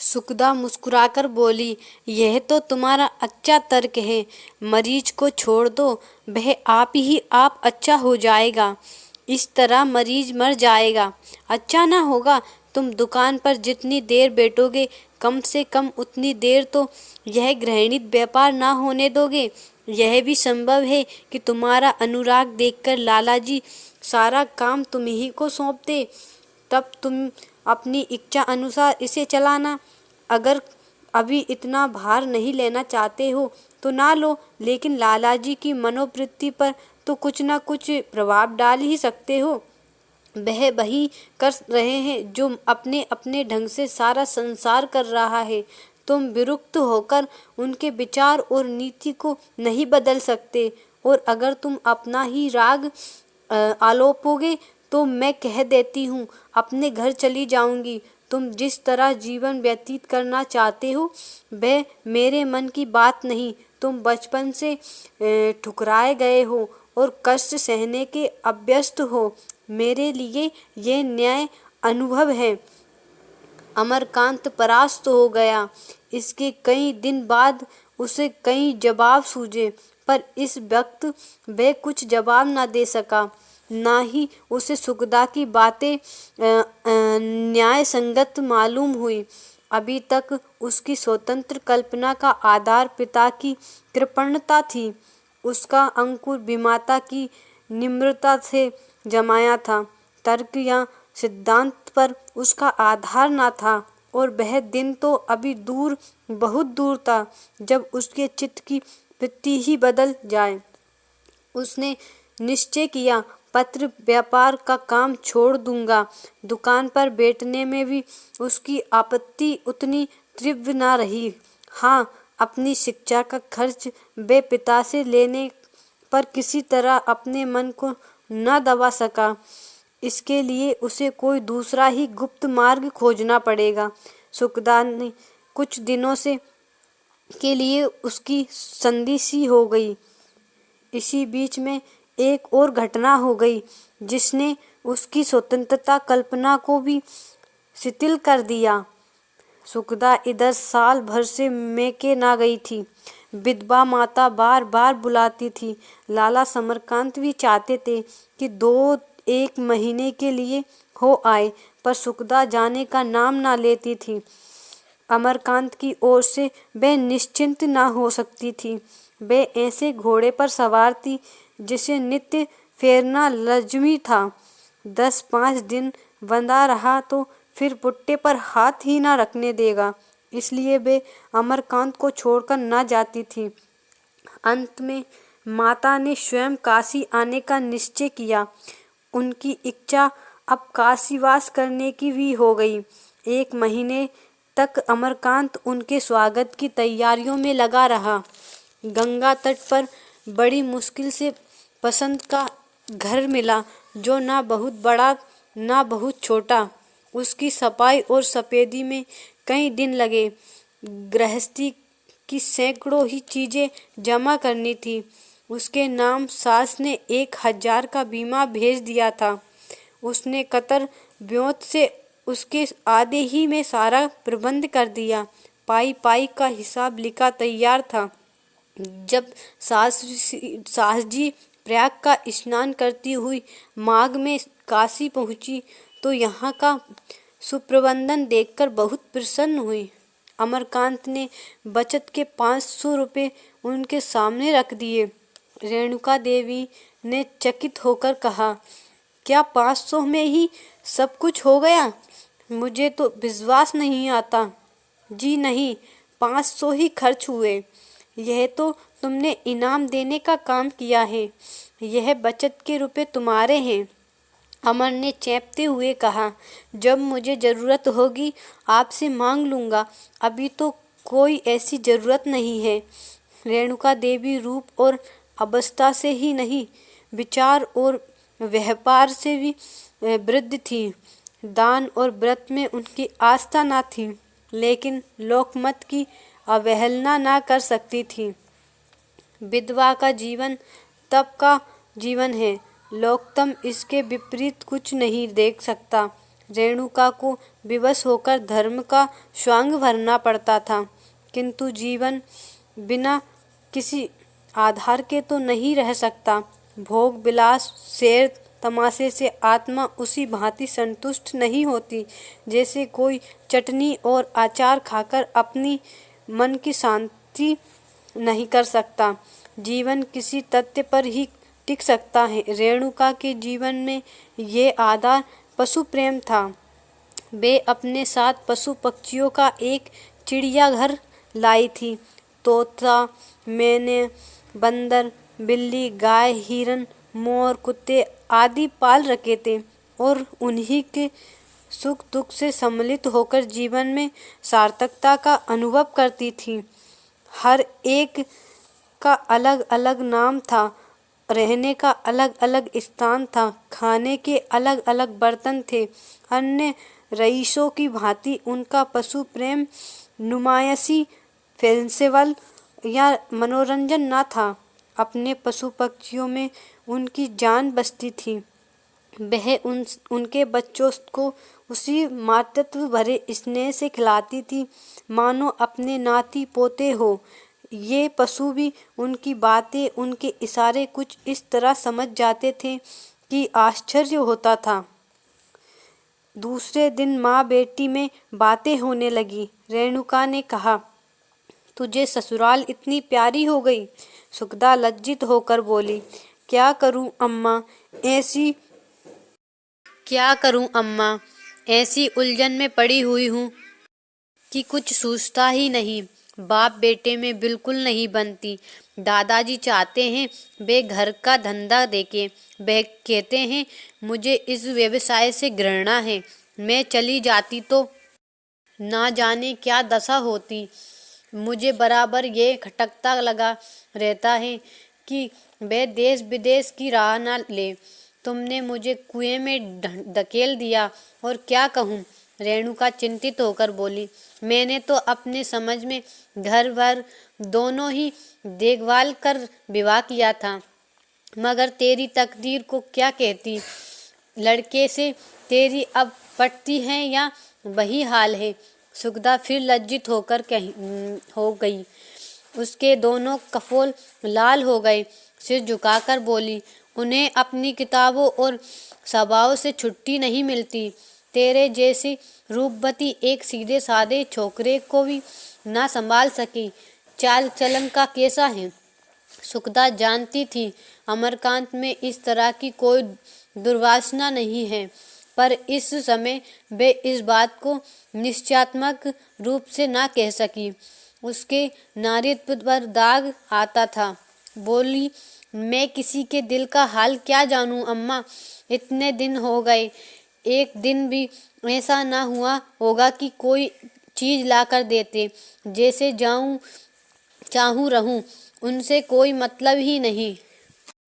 सुखदा मुस्कुराकर बोली, यह तो तुम्हारा अच्छा तर्क है। मरीज को छोड़ दो, वह आप ही आप अच्छा हो जाएगा। इस तरह मरीज मर जाएगा। अच्छा ना होगा। तुम दुकान पर जितनी देर बैठोगे, कम से कम उतनी देर तो यह घृणित व्यापार ना होने दोगे। यह भी संभव है कि तुम्हारा अनुराग देखकर लालाजी सारा काम तुम ही को सौंप दे। तब तुम अपनी इच्छा अनुसार इसे चलाना। अगर अभी इतना भार नहीं लेना चाहते हो तो ना लो, लेकिन लालाजी की मनोवृत्ति पर तो कुछ ना कुछ प्रभाव डाल ही सकते हो। वह वही कर रहे हैं जो अपने अपने ढंग से सारा संसार कर रहा है। तुम विरक्त होकर उनके विचार और नीति को नहीं बदल सकते। और अगर तुम अपना ही राग आलोपोगे तो मैं कह देती हूँ, अपने घर चली जाऊंगी। तुम जिस तरह जीवन व्यतीत करना चाहते हो वह मेरे मन की बात नहीं। तुम बचपन से ठुकराए गए हो और कष्ट सहने के अभ्यस्त हो। मेरे लिए ये न्याय अनुभव है। अमरकांत परास्त हो गया। इसके कई दिन बाद उसे कई जवाब सूझे, पर इस वक्त वह कुछ जवाब न दे सका। ना ही उसे सुखदा की बातें न्याय संगत मालूम हुई। अभी तक उसकी स्वतंत्र कल्पना का आधार पिता की कृपणता थी। उसका अंकुर विमाता की निम्रता से जमाया था। तर्क या सिद्धांत पर उसका आधार न था। और वह दिन तो अभी दूर, बहुत दूर था, जब उसके चित्त की वृत्ति ही बदल जाए। उसने निश्चय किया, पत्र व्यापार का काम छोड़ दूंगा। दुकान पर बैठने में भी उसकी आपत्ति उतनी तीव्र न रही। हाँ, अपनी शिक्षा का खर्च वे पिता से लेने पर किसी तरह अपने मन को न दबा सका। इसके लिए उसे कोई दूसरा ही गुप्त मार्ग खोजना पड़ेगा। सुखदा ने कुछ दिनों से के लिए उसकी संधि सी हो गई। इसी बीच में एक और घटना हो गई जिसने उसकी स्वतंत्रता कल्पना को भी शिथिल कर दिया। सुखदा इधर साल भर से मैके ना गई थी। विधवा माता बार बार बुलाती थी। लाला समरकांत भी चाहते थे कि 2-1 महीने के लिए हो आए, पर सुखदा जाने का नाम ना लेती थी। अमरकांत की ओर से वह निश्चिंत ना हो सकती थी। वह ऐसे घोड़े पर सवार थी जिसे नित्य फेरना लाज़मी था। 10-5 दिन बंधा रहा तो फिर पुट्टे पर हाथ ही ना रखने देगा। इसलिए वे अमरकांत को छोड़कर न जाती थी। अंत में माता ने स्वयं काशी आने का निश्चय किया। उनकी इच्छा अब काशीवास करने की भी हो गई। 1 महीने तक अमरकांत उनके स्वागत की तैयारियों में लगा रहा। गंगा तट पर बड़ी मुश्किल से पसंद का घर मिला, जो ना बहुत बड़ा ना बहुत छोटा। उसकी सफाई और सफेदी में कई दिन लगे। गृहस्थी की सैकड़ों ही चीजें जमा करनी थी। उसके नाम सास ने 1000 का बीमा भेज दिया था। उसने कतर ब्योत से उसके आधे ही में सारा प्रबंध कर दिया। पाई पाई का हिसाब लिखा तैयार था। जब सास जी प्रयाग का स्नान करती हुई माघ में काशी पहुंची तो यहाँ का सुप्रबंधन देखकर बहुत प्रसन्न हुई। अमरकांत ने बचत के 500 रुपये उनके सामने रख दिए। रेणुका देवी ने चकित होकर कहा, क्या 500 में ही सब कुछ हो गया? मुझे तो विश्वास नहीं आता। जी नहीं, 500 ही खर्च हुए। यह तो तुमने इनाम देने का काम किया है। यह बचत के रुपए तुम्हारे हैं। अमर ने चेपते हुए कहा, जब मुझे ज़रूरत होगी आपसे मांग लूँगा। अभी तो कोई ऐसी ज़रूरत नहीं है। रेणुका देवी रूप और अवस्था से ही नहीं, विचार और व्यापार से भी वृद्ध थी। दान और व्रत में उनकी आस्था न थी, लेकिन लोकमत की अवहेलना न कर सकती थी। विधवा का जीवन तप का जीवन है। लोकतम इसके विपरीत कुछ नहीं देख सकता। रेणुका को विवश होकर धर्म का स्वांग भरना पड़ता था, किंतु जीवन बिना किसी आधार के तो नहीं रह सकता। भोग विलास शेर तमाशे से आत्मा उसी भांति संतुष्ट नहीं होती जैसे कोई चटनी और अचार खाकर अपनी मन की शांति नहीं कर सकता। जीवन किसी तथ्य पर ही टिक सकता है। रेणुका के जीवन में ये आधार पशु प्रेम था। वे अपने साथ पशु पक्षियों का एक चिड़ियाघर लाई थी। तोता, मैने, बंदर, बिल्ली, गाय, हिरन, मोर, कुत्ते आदि पाल रखे थे और उन्हीं के सुख दुख से सम्मिलित होकर जीवन में सार्थकता का अनुभव करती थी। हर एक का अलग अलग नाम था, रहने का अलग अलग स्थान था, खाने के अलग अलग बर्तन थे। अन्य रईसों की भांति उनका पशु प्रेम नुमायशी, फैंसेबल या मनोरंजन न था। अपने पशु पक्षियों में उनकी जान बसती थी। वह उनके बच्चों को उसी मातृत्व भरे स्नेह से खिलाती थी मानो अपने नाती पोते हो। ये पशु भी उनकी बातें, उनके इशारे कुछ इस तरह समझ जाते थे कि आश्चर्य होता था। दूसरे दिन माँ बेटी में बातें होने लगी। रेणुका ने कहा, तुझे ससुराल इतनी प्यारी हो गई। सुखदा लज्जित होकर बोली, क्या करूं अम्मा, ऐसी उलझन में पड़ी हुई हूँ कि कुछ सूझता ही नहीं। बाप बेटे में बिल्कुल नहीं बनती। दादाजी चाहते हैं वे घर का धंधा देके। वह कहते हैं मुझे इस व्यवसाय से घृणा है। मैं चली जाती तो ना जाने क्या दशा होती। मुझे बराबर ये खटकता लगा रहता है कि वे देश विदेश की राह न ले। तुमने मुझे कुएं में धकेल दिया और क्या कहूँ। रेणुका चिंतित होकर बोली, मैंने तो अपने समझ में घर भर दोनों ही देखभाल कर विवाह किया था, मगर तेरी तकदीर को क्या कहती। लड़के से तेरी अब पटती है या वही हाल है। सुखदा फिर लज्जित होकर हो गई। उसके दोनों कपोल लाल हो गए। सिर झुकाकर बोली, उन्हें अपनी किताबों और सभाओं से छुट्टी नहीं मिलती। तेरे जैसी रूपवती एक सीधे साधे छोकरे को भी ना संभाल सकी। चाल चलन का कैसा है। सुखदा जानती थी अमरकांत में इस तरह की कोई दुर्वासना नहीं है, पर इस समय वे इस बात को निश्चयात्मक रूप से ना कह सकी। उसके नारीत्व पर दाग आता था। बोली, मैं किसी के दिल का हाल क्या जानूं अम्मा। इतने दिन हो गए, एक दिन भी ऐसा ना हुआ होगा कि कोई चीज ला कर देते। जैसे चाहूं रहूं, उनसे कोई मतलब ही नहीं।